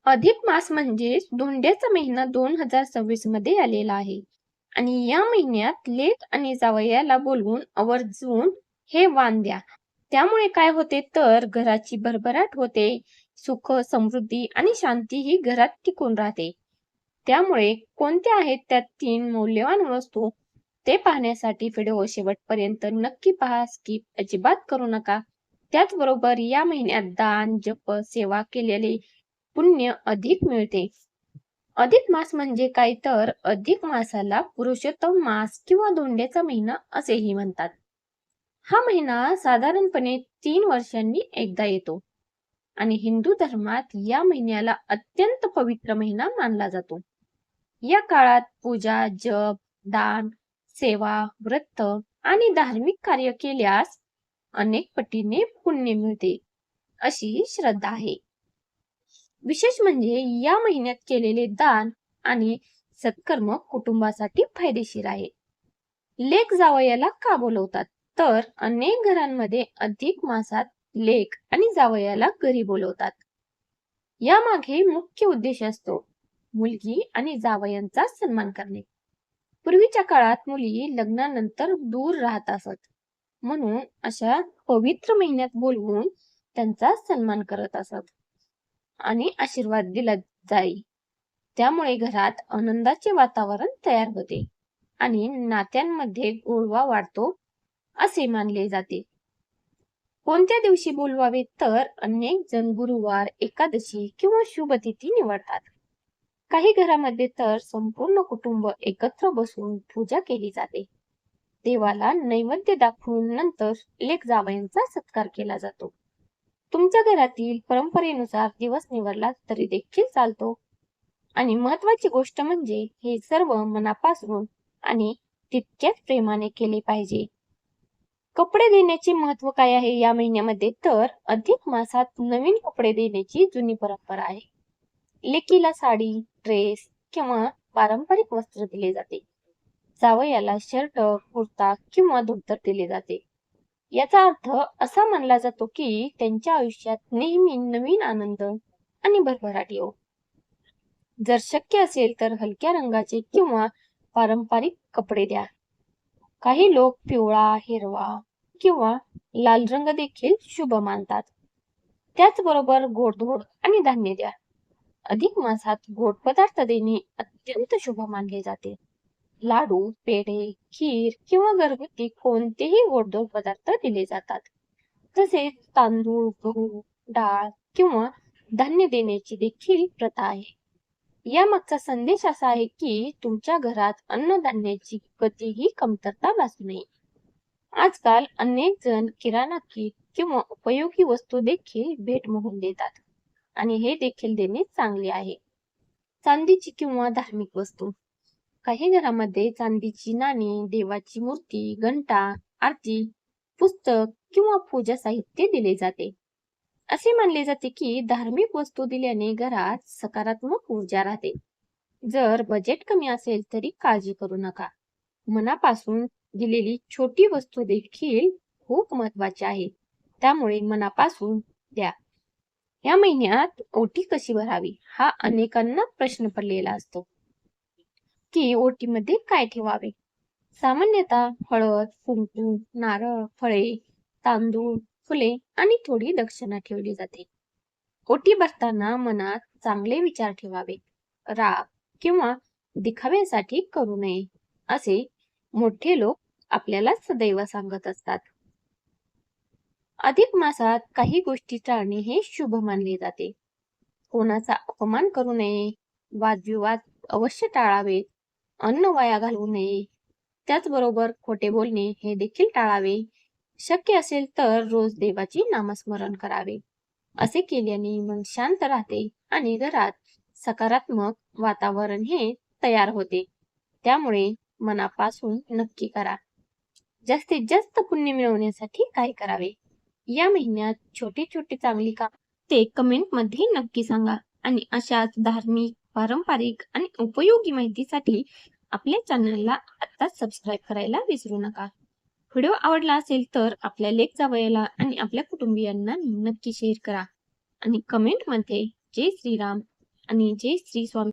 अधिक मास म्हणजे धोंड्याचा महिना 2026 मध्ये आलेला आहे आणि या महिन्यात लेक आणि जावयाला बोलवून आवर्जून हे वाण द्या. त्यामुळे काय होते तर घराची भरभराट होते, सुख, समृद्धी आणि शांती ही घरात टिकून राहते. त्यामुळे कोणत्या आहेत त्या 3 मौल्यवान वस्तू ते पाहण्यासाठी व्हिडिओ शेवटपर्यंत नक्की पहा, स्किप अजिबात करू नका. त्याचबरोबर या महिन्यात दान, जप, सेवा केलेले पुण्य अधिक मिळते. अधिक मास म्हणजे काय तर अधिक मासाला पुरुषोत्तम मास किंवा धोंड्याचा महिना असेही म्हणतात. हा महिना साधारणपणे 3 वर्षांनी एकदा येतो आणि हिंदू धर्मात या महिन्याला अत्यंत पवित्र महिना मानला जातो. या काळात पूजा, जप, दान, सेवा, व्रत आणि धार्मिक कार्य केल्यास अनेक पटीने पुण्य मिळते, अशी श्रद्धा आहे. विशेष म्हणजे या महिन्यात केलेले दान आणि सत्कर्म कुटुंबासाठी फायदेशीर आहे. लेक जावयाला का बोलवतात तर अनेक घरांमध्ये अधिक मासात लेक आणि जावयाला घरी बोलवतात. यामागे मुख्य उद्देश असतो मुलगी आणि जावयांचा सन्मान करणे. पूर्वीच्या काळात मुली लग्नानंतर दूर राहत असत, म्हणून अशा पवित्र महिन्यात बोलवून त्यांचा सन्मान करत असत आणि आशीर्वाद दिला जाई. त्यामुळे घरात आनंदाचे वातावरण तयार होते आणि नात्यांमध्ये गोडवा वाढतो असे मानले जाते. कोणत्या दिवशी बोलवावे तर अनेक जण गुरुवार, एकादशी किंवा शुभ तिथी निवडतात. काही घरामध्ये तर संपूर्ण कुटुंब एकत्र बसून पूजा केली जाते. देवाला नैवेद्य दाखवून नंतर लेक जावयांचा सत्कार केला जातो. तुमच्या घरातील परंपरेनुसार दिवस निवडला तरी देखील चालतो. आणि महत्वाची गोष्ट म्हणजे हे सर्व मनापासून आणि तितक्याच प्रेमाने केले पाहिजे. कपडे देण्याचे महत्व काय आहे या महिन्यामध्ये तर अधिक मासात नवीन कपडे देण्याची जुनी परंपरा आहे. लेकीला साडी, ड्रेस किंवा पारंपरिक वस्त्र दिले जाते. जावयाला शर्ट, कुर्ता किंवा धोतर दिले जाते. याचा अर्थ असा मानला जातो की त्यांच्या आयुष्यात नेहमी नवीन आनंद आणि भरभराट येवो. जर शक्य असेल तर हलक्या रंगाचे किंवा पारंपरिक कपडे द्या. काही लोक पिवळा, हिरवा किंवा लाल रंग देखील शुभ मानतात. त्याचबरोबर गोडधोड आणि धान्य द्या. अधिक मासात गोड पदार्थ देणे अत्यंत शुभ मानले जाते. लाडू, पेढे, खीर किंवा घरगुती कोणतेही गोडधोड पदार्थ दिले जातात. तसेच तांदूळ, गहू, डाळ किंवा धान्य देण्याची देखील प्रथा आहे. यामागचा संदेश असा आहे की तुमच्या घरात अन्नधान्याची कधीही कमतरता भासू नये. आजकाल अनेक जण किराणा किट किंवा उपयोगी वस्तू देखील भेट म्हणून देतात आणि हे देखील देणे चांगले आहे. चांदीची किंवा धार्मिक वस्तू. काही घरामध्ये चांदीची नाणी, देवाची मूर्ती, घंटा, आरती, पुस्तक किंवा पूजा साहित्य दिले जाते. असे मानले जाते की धार्मिक वस्तू दिल्याने घरात सकारात्मक ऊर्जा राहते. जर बजेट कमी असेल तरी काळजी करू नका. मनापासून दिलेली छोटी वस्तू देखील खूप महत्वाची आहे. त्यामुळे मनापासून द्या. या महिन्यात ओटी कशी भरावी हा अनेकांना प्रश्न पडलेला असतो की ओटीमध्ये काय ठेवावे. सामान्यतः हळद, कुंकू, नारळ, फळे, तांदूळ, फुले आणि थोडी दक्षिणा ठेवली जाते. ओटी भरताना मनात चांगले विचार ठेवावे. राग किंवा दिखाव्यासाठी करू नये असे मोठे लोक आपल्याला सदैव सांगत असतात. अधिक मासात काही गोष्टी टाळणे हे शुभ मानले जाते. कोणाचा अपमान करू नये, वादविवाद अवश्य टाळावे, अन्न वाया घालवू नये. त्याचबरोबर खोटे बोलणे हे देखील टाळावे. शक्य असेल तर रोज देवाची नामस्मरण करावे. असे केल्याने मन शांत राहते आणि घरात सकारात्मक वातावरण हे तयार होते. त्यामुळे मनापासून नक्की करा. जास्तीत जास्त पुण्य मिळवण्यासाठी काय करावे या महिन्यात छोटी छोटी चांगली काम ते कमेंट मध्ये नक्की सांगा. आणि अशाच धार्मिक, पारंपरिक आणि उपयोगी माहितीसाठी आपल्या चॅनलला आत्ताच सबस्क्राईब करायला विसरू नका. व्हिडिओ आवडला असेल तर आपल्या लेक जावयाला आणि आपल्या कुटुंबियांना नक्की शेअर करा आणि कमेंट मध्ये जय श्रीराम आणि जय श्री स्वामी